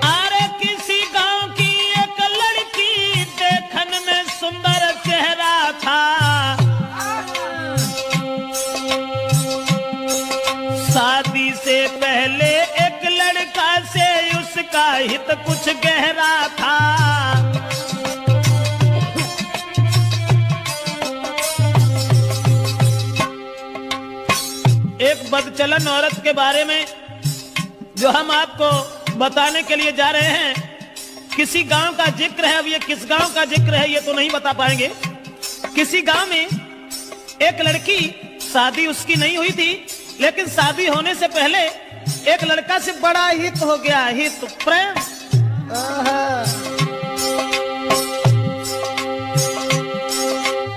अरे किसी गांव की एक लड़की देखने में सुंदर चेहरा था, शादी से पहले एक लड़का से उसका हित कुछ गहरा था। एक बदचलन औरत के बारे में जो हम आपको बताने के लिए जा रहे हैं, किसी गांव का जिक्र है। अब ये किस गांव का जिक्र है ये तो नहीं बता पाएंगे। किसी गांव में एक लड़की, शादी उसकी नहीं हुई थी, लेकिन शादी होने से पहले एक लड़का से बड़ा हित हो गया, हित प्रेम।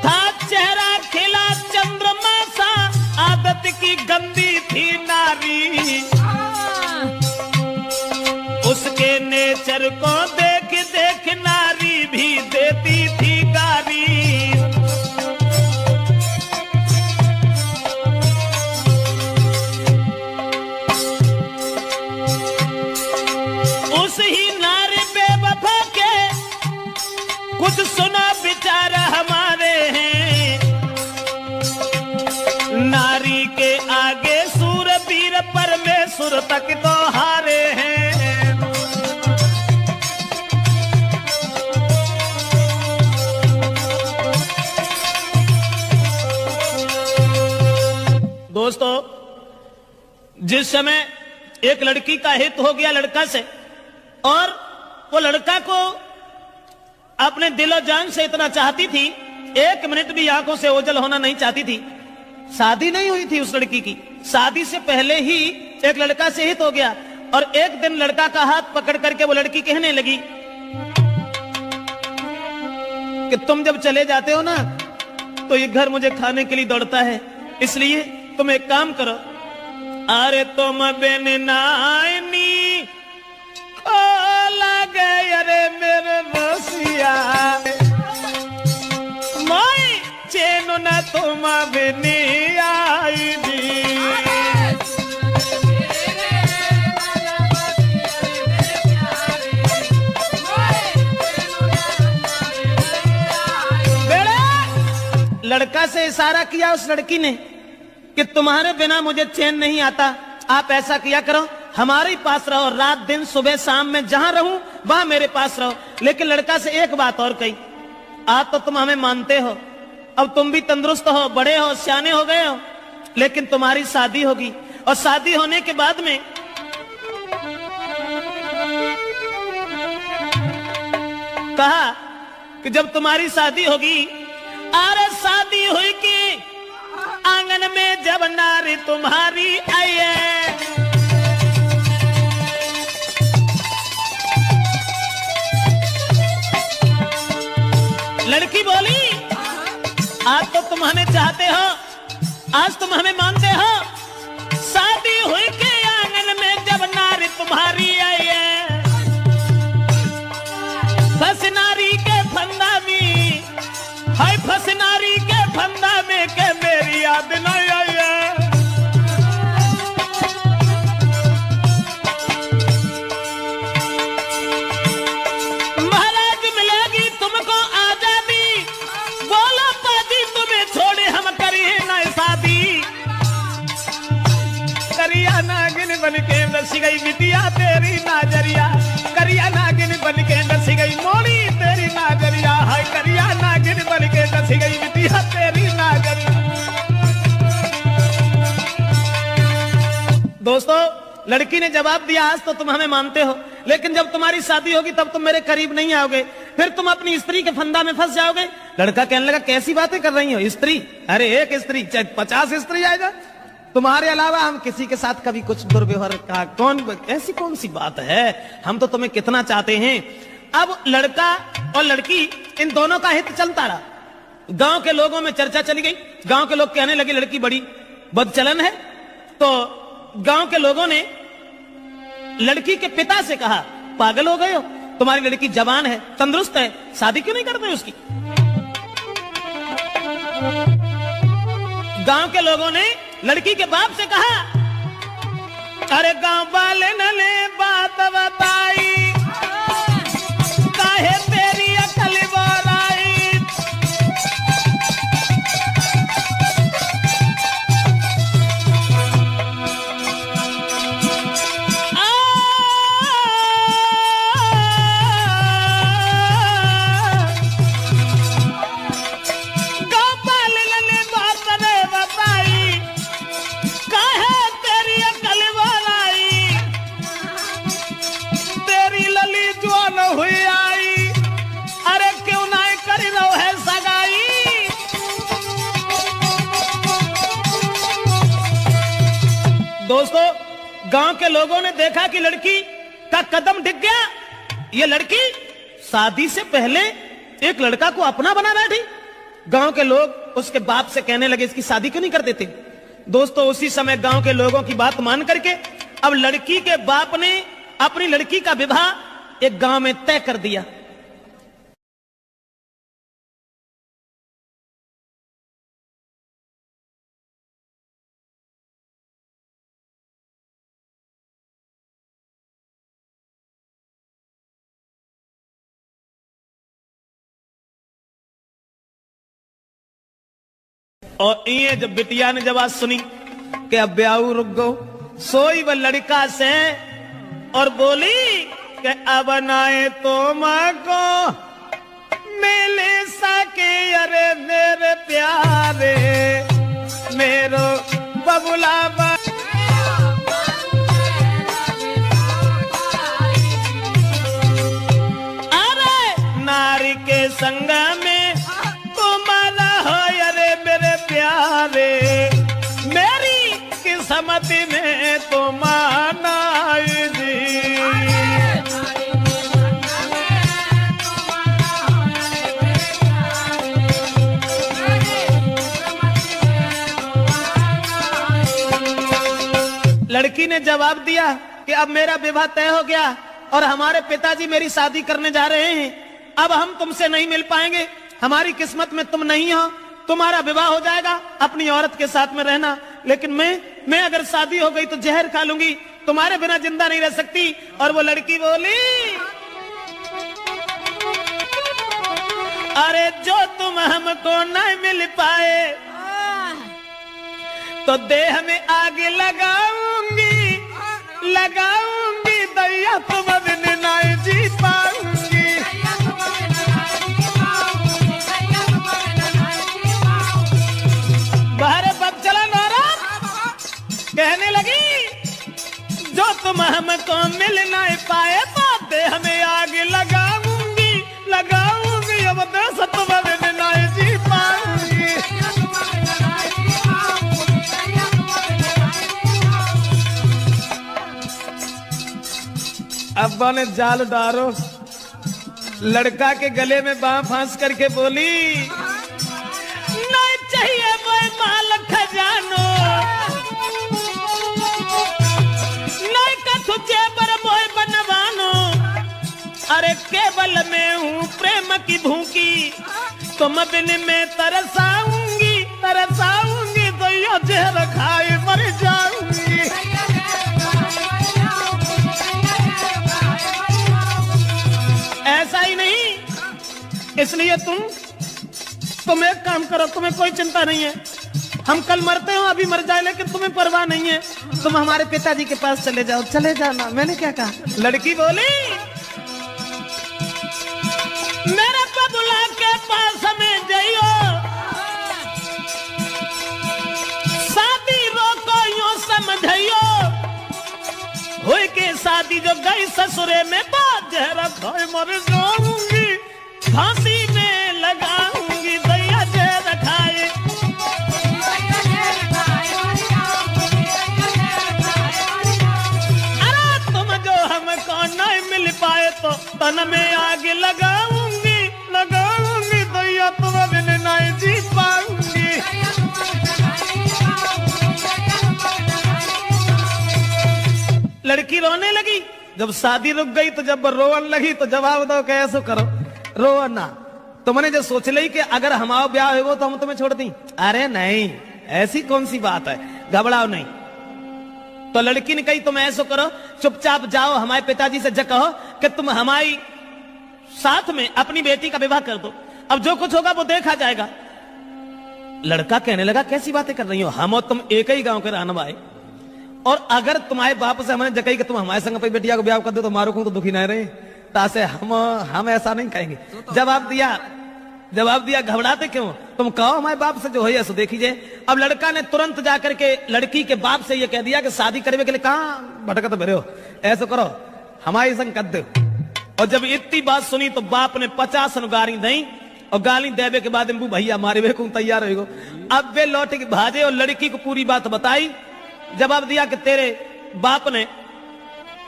था चेहरा खिला चंद्रमा सा, आदत की गंदी थी नारी, उसके नेचर को देख देख नारी भी देती थी गारी। उस ही नारी बेवफा के कुछ सुना विचार हमारे हैं, नारी के आगे सूरवीर परमेश्वर तक तो हारे हैं। दोस्तों, जिस समय एक लड़की का हित हो गया लड़का से, और वो लड़का को अपने दिलो जान से इतना चाहती थी, एक मिनट भी आंखों से ओझल होना नहीं चाहती थी। शादी नहीं हुई थी उस लड़की की, शादी से पहले ही एक लड़का से हित हो गया। और एक दिन लड़का का हाथ पकड़ करके वो लड़की कहने लगी कि तुम जब चले जाते हो ना तो ये घर मुझे खाने के लिए दौड़ता है, इसलिए तुम एक काम करो, अरे तुम बिन नानी को लगे अरे मेरे रसिया, मैं चैन न तुम बिन आई दी। लड़का से इशारा किया उस लड़की ने कि तुम्हारे बिना मुझे चैन नहीं आता, आप ऐसा किया करो, हमारे ही पास रहो, रात दिन सुबह शाम में जहां रहूं वहां मेरे पास रहो। लेकिन लड़का से एक बात और कही, आज तो तुम हमें मानते हो, अब तुम भी तंदुरुस्त हो, बड़े हो, सियाने हो गए हो, लेकिन तुम्हारी शादी होगी, और शादी होने के बाद में कहा कि जब तुम्हारी शादी होगी, अरे शादी हुई कि आंगन में जब नारी तुम्हारी आई है, लड़की बोली आज तो तुम हमें चाहते हो, आज तुम हमें मानते हो, शादी हुई के आंगन में जब नारी तुम्हारी आई है, फंस नारी के फंदा में, हाय फंस नारी के फंदा में के मेरी याद नहीं आई है। महाराज मिलेगी तुमको आजादी, बोलो पाजी तुम्हें छोड़े हम करिए ना शादी, करिया नागिन बन के रस गई बिटिया तेरी नाजरिया, करिया नागिन बन के रस गई मोड़ी तेरी नाजरिया, हाय करिया नागिन बन के रस गई बिटिया तेरी नाजरिया। दोस्तों, लड़की ने जवाब दिया आज तो तुम हमें मानते हो, लेकिन जब तुम्हारी शादी होगी तब तुम मेरे करीब नहीं आओगे, फिर तुम अपनी स्त्री के फंदा में फंस जाओगे। लड़का कहने लगा कैसी बातें कर रही हो, स्त्री, अरे एक स्त्री चाहे 50 स्त्री आएगा, तुम्हारे अलावा हम किसी के साथ कभी कुछ दुर्व्यवहार का ऐसी कौन सी बात है, हम तो तुम्हें कितना चाहते हैं। अब लड़का और लड़की इन दोनों का हित चलता रहा, गांव के लोगों में चर्चा चली गई, गांव के लोग कहने लगे लड़की बड़ी बदचलन है। तो गांव के लोगों ने लड़की के पिता से कहा पागल हो गए हो, तुम्हारी लड़की जवान है, तंदुरुस्त है, शादी क्यों नहीं करते उसकी। गांव के लोगों ने लड़की के बाप से कहा, अरे गांव वाले ने बात बताई, काहे तेरी अकल बोलाई। दोस्तों, गांव के लोगों ने देखा कि लड़की का कदम ढिक गया। ये लड़की शादी से पहले एक लड़का को अपना बना बैठी। गांव के लोग उसके बाप से कहने लगे, इसकी शादी क्यों नहीं कर देते। दोस्तों, उसी समय गांव के लोगों की बात मान करके अब लड़की के बाप ने अपनी लड़की का विवाह एक गांव में तय कर दिया। और ये जब बिटिया ने जब आज सुनी कि अब ब्याह रुक गो, सोई वह लड़का से और बोली कि अब नाए तो माँ को मिले सके, अरे मेरे प्यारे मेरो बबुला। अरे नारी के संग में प्यारे, मेरी किस्मत में तो माना जी। लड़की ने जवाब दिया कि अब मेरा विवाह तय हो गया और हमारे पिताजी मेरी शादी करने जा रहे हैं। अब हम तुमसे नहीं मिल पाएंगे, हमारी किस्मत में तुम नहीं हो। तुम्हारा विवाह हो जाएगा, अपनी औरत के साथ में रहना, लेकिन मैं अगर शादी हो गई तो जहर खा लूंगी, तुम्हारे बिना जिंदा नहीं रह सकती। और वो लड़की बोली, अरे जो तुम हमको नहीं मिल पाए तो देह में आग लगाऊंगी, लगाऊंगी दैया, तुम बिन नहीं जी पाऊंगी। बाहर बब चला नारा कहने लगी, जो तुम हमको मिल नहीं पाए तो देह में आग लगाऊंगी, लगाऊंगी, अब देश तुम बिन नहीं जी पाऊंगी। अब्बा ने जाल डारो, लड़का के गले में बांह फांस करके बोली, नहीं चाहिए वो माल खजानो, नहीं कथु जेबर बोय बनवानो, अरे केवल मैं हूँ प्रेम की भूखी, तुम बिन में तरसाऊंगी, तरसाऊंगी, तो यो जहर खाए मर जाऊंगी। ऐसा ही नहीं, इसलिए तुम एक काम करो, तुम्हें कोई चिंता नहीं है, हम कल मरते हो, अभी मर जाए, लेकिन तुम्हें परवाह नहीं है, तुम हमारे पिताजी के पास चले जाओ। चले जाना, मैंने क्या कहा। लड़की बोली, मेरे बबुला के पास हमें जाइयो, शादी रोको यूं समझियो, हुई के शादी जो गई ससुरे में तो जहर खाए मर जाऊंगी, फांसी में लगाऊंगी दैया जहर खाए। अरे तुम जो हमको नहीं मिल पाए तो तन में आग लगाऊंगी, लगाऊंगी दैया, तुम बिन नहीं जी पाऊंगी। लड़की रोने लगी। जब शादी रुक गई तो जब रोवन लगी तो जवाब दो कैसे करो, रो ना। तुमने जो सोच ली कि अगर हमारा ब्याह हो तो हम तुम्हें छोड़ दी, अरे नहीं, ऐसी कौन सी बात है, घबराओ नहीं। तो लड़की ने कही तुम ऐसा करो, चुपचाप जाओ हमारे पिताजी से कहो कि तुम हमारी साथ में अपनी बेटी का विवाह कर दो, अब जो कुछ होगा वो देखा जाएगा। लड़का कहने लगा कैसी बातें कर रही हो, हम और तुम एक ही गांव के रहने वाले, और अगर तुम्हारे बाप से हमने जगह कि तुम हमारे संग अपनी बेटिया को ब्याह कर दो तो हमारे को तो दुखी नहीं रहे, तासे हम ऐसा नहीं कहेंगे। जवाब दिया घबराते क्यों, तुम कहो हमारे बाप से जो है सो देखिए। अब लड़का ने तुरंत जाकर के लड़की के बाप से ये कह दिया कि शादी करने के लिए कहां भटकत भरे हो, ऐसा करो हमारी संग कर दो। और जब इतनी बात सुनी तो बाप ने 50 गाली दी, और गाली देवे के बाद भैया मारे वे को तैयार हो। अब वे लौट के भाजे और लड़की को पूरी बात बताई। जवाब दिया कि तेरे बाप ने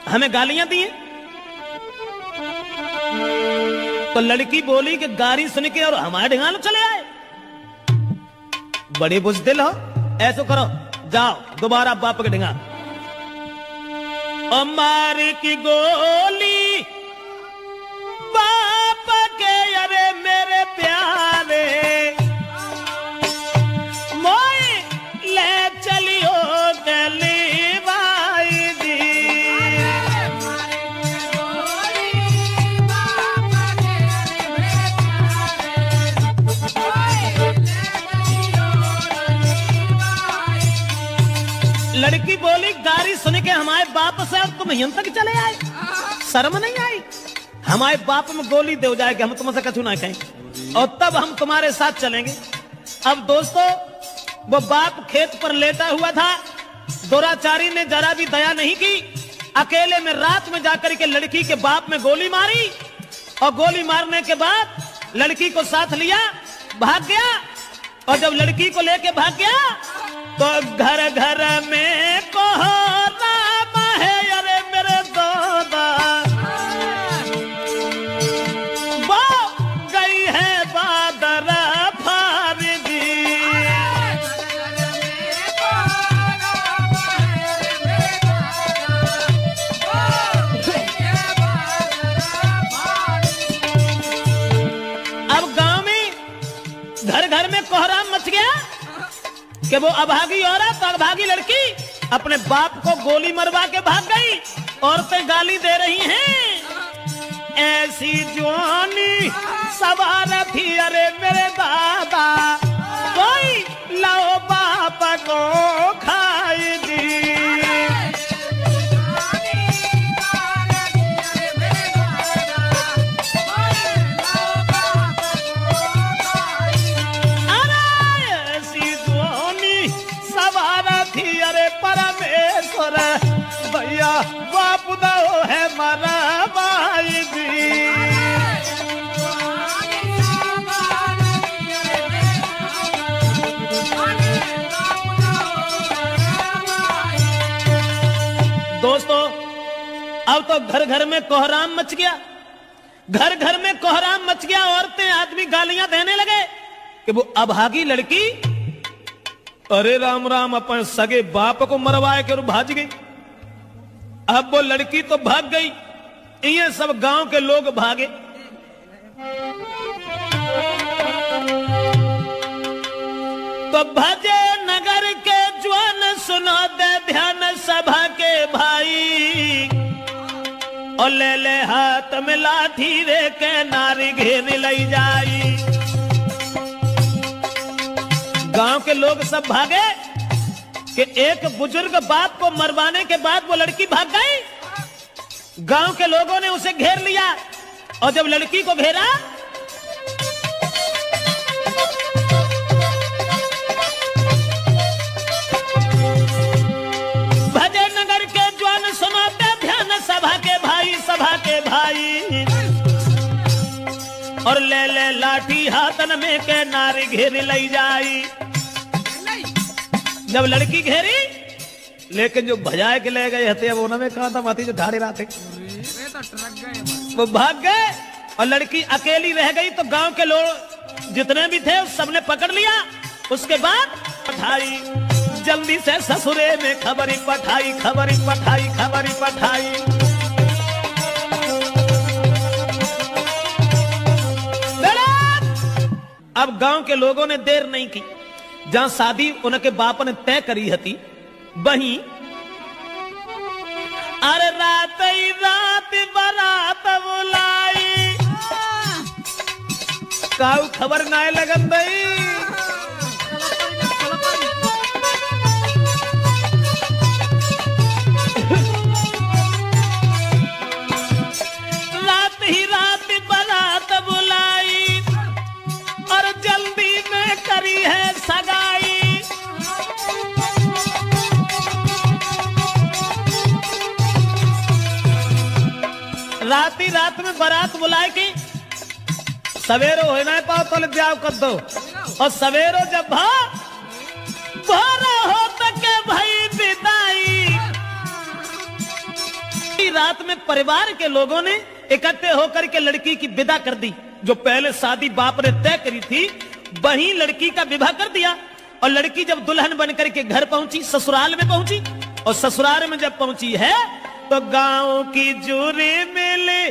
हमें गालियां दी हैं। तो लड़की बोली कि गाली सुन के और हमारे ढंगाल चले आए, बड़े बुजदिल हो, ऐसा करो जाओ दोबारा बाप के ढंगा। मार की गोली बाप के, अरे मेरे प्यारे मोए ले चलियो गली भाई दी। लड़की बोली गाली सुन के हमारे बाप से और तुम यहां तक चले आए, शर्म नहीं आई? हमारे बाप में गोली दे जाएगी, हम तुमसे कछु ना कहें और तब हम तुम्हारे साथ चलेंगे। अब दोस्तों वो बाप खेत पर लेटा हुआ था, दुराचारी ने जरा भी दया नहीं की, अकेले में रात में जाकर के लड़की के बाप में गोली मारी, और गोली मारने के बाद लड़की को साथ लिया भाग गया। और जब लड़की को लेके भाग गया तो घर घर में कोहराम है, अरे मेरे दादा वो गई है बादर फारदी। अब गांव में घर घर में कोहराम मच गया कि वो अभागी औरत और अभागी लड़की अपने बाप को गोली मरवा के भाग गई। औरतें गाली दे रही हैं, ऐसी जवानी सवार थी, अरे मेरे दादा कोई लाओ बाप को खाई दी। परमेश्वर भैया बाप दो है मरा भाई दी। दोस्तों अब तो घर घर में कोहराम मच गया, घर घर में कोहराम मच गया। औरतें आदमी गालियां देने लगे कि वो अभागी लड़की अरे राम राम अपन सगे बाप को मरवाए के और भाग गई। अब वो लड़की तो भाग गई, ये सब गांव के लोग भागे। तो भजे नगर के ज्वान सुनो दे ध्यान सभा के भाई, और ले ले हाथ में लाठी रे के नारी घेर लई जाई। गांव के लोग सब भागे कि एक बुजुर्ग बाप को मरवाने के बाद वो लड़की भाग गई। गांव के लोगों ने उसे घेर लिया, और जब लड़की को घेरा भजे नगर के ज्वान सुनाते ध्यान सभा के भाई, सभा के भाई, और ले ले लाठी हाथन में के नारी घेर लई जाई। जब लड़की घेरी, लेकिन जो भजाए के ले गए हते वो में कहा था माती जो ढाड़े रहते वो भाग गए, और लड़की अकेली रह गई। तो गांव के लोग जितने भी थे सबने पकड़ लिया। उसके बाद पठाई जल्दी से ससुरे में खबरी पठाई, खबरी पठाई, खबरी पठाई। अब गांव के लोगों ने देर नहीं की, जहां शादी उनके बाप ने तय करी हती, वहीं अरे रात ही रात बारात बुलाई, काऊ खबर नाय लगन दई। रात ही रात बारात बुलाई और जल्दी में करी है सगाई। रात ही रात में बारात बुलाए की सवेरो हो ना पाओ तो ब्याह कर दो, और सवेरो जब हो तके भाई विदाई। रात में परिवार के लोगों ने इकट्ठे होकर के लड़की की विदा कर दी। जो पहले शादी बाप ने तय करी थी वहीं लड़की का विवाह कर दिया। और लड़की जब दुल्हन बनकर के घर पहुंची, ससुराल में पहुंची, और ससुराल में जब पहुंची है तो गांव की जूरी मिली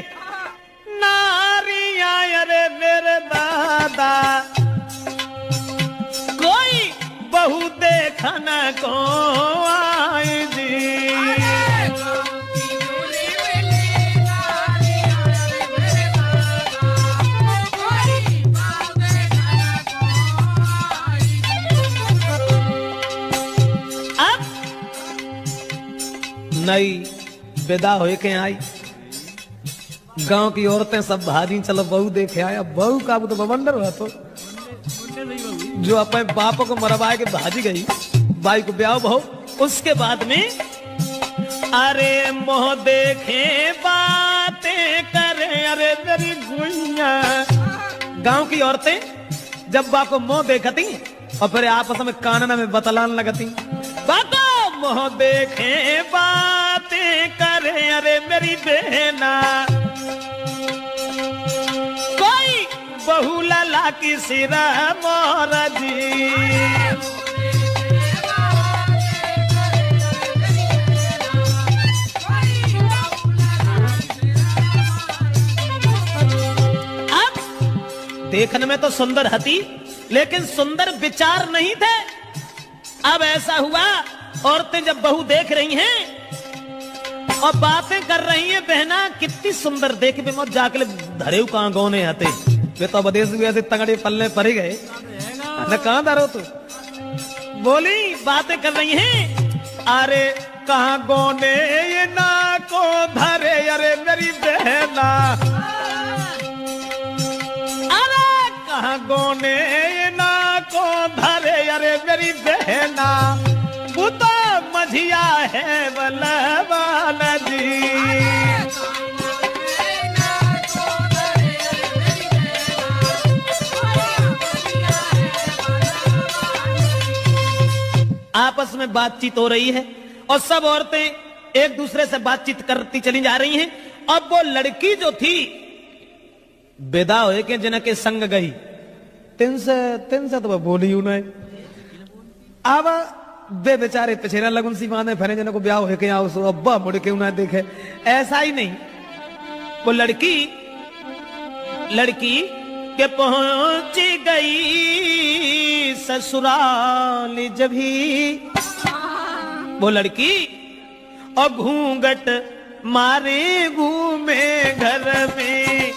नारिया, अरे मेरे दादा कोई बहू देखना को आई जी। अब नई विदा हो के आई, गांव की औरतें सब भाजी चलो बहू देखे आया। बहू का तो बवंडर हुआ, तो जो अपने बाप को मरवाए के भाजी गई, भाई को ब्याह बहू। उसके बाद में अरे मोह देखे बातें करे, अरे मेरी गुइया। गांव की औरतें जब बाप को मोह देखती और फिर आपस में कानना में बतलान लगती, बाबा मोह देखे बातें करे, अरे मेरी बहना कोई बहू लला की सिरा मोरा जी। अब देखने में तो सुंदर हती, लेकिन सुंदर विचार नहीं थे। अब ऐसा हुआ, औरतें जब बहू देख रही हैं और बातें कर रही हैं, बहना कितनी सुंदर देख पे मत जाके धरे कहां गौने आते, वे तो बदेश भी ऐसे तगड़े पल्ले पड़ गए न, कहां धरो तू। बोली बातें कर रही हैं, अरे कहां गौने ये ना को धरे, अरे मेरी बहना अरे कहां गौने ये ना को धरे, अरे मेरी बहना वो तो मझिया है बलवान जी। आपस में बातचीत हो रही है और सब औरतें एक दूसरे से बातचीत करती चली जा रही हैं। अब वो लड़की जो थी विदा हो के जिनके संग गई, तिन से तो बोली उन्हें। अब वे बेचारे पिछेरा लगन सी बांधे फिरे, जिन्हें को ब्याह हो के अब्बा मुड़ के उन्हें देखे। ऐसा ही नहीं, वो लड़की के पहुंच गई ससुराल जब ही वो लड़की और घूंघट मारे घूमे घर में।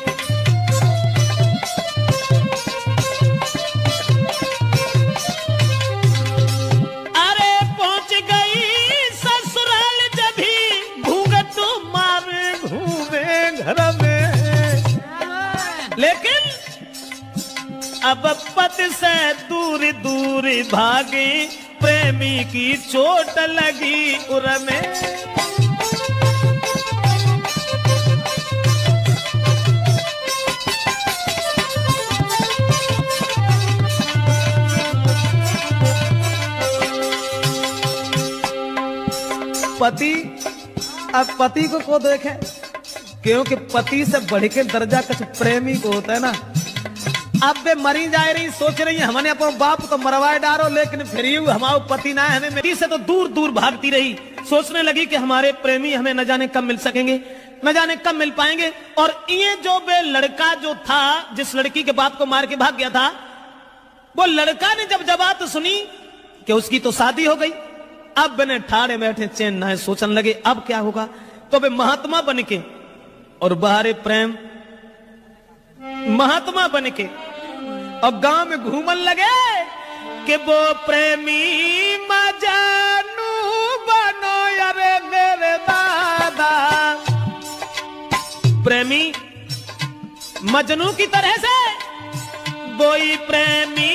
लेकिन अब पद से दूर दूर भागी, प्रेमी की चोट लगी उर में। पति अब पति को देखे, क्योंकि पति से बढ़ के दर्जा कुछ प्रेमी को होता है ना। अब वे मरी जा रही, सोच रही है हमने अपना बाप तो मरवाए डारो, लेकिन फिर हमारे पति ना है, हमें मेरी से तो दूर दूर भागती रही। सोचने लगी कि हमारे प्रेमी हमें न जाने कब मिल सकेंगे, न जाने कब मिल पाएंगे। और ये जो वे लड़का जो था, जिस लड़की के बाप को मार के भाग गया था, वो लड़का ने जब बात सुनी कि उसकी तो शादी हो गई, अब बने ठाड़े बैठे चैन ना है, सोचने लगे अब क्या होगा। तो वे महात्मा बन के और बाहरे प्रेम महात्मा बन के और गांव में घूमन लगे कि वो प्रेमी मजनू बनो अरे मेरे दादा। प्रेमी मजनू की तरह से वही प्रेमी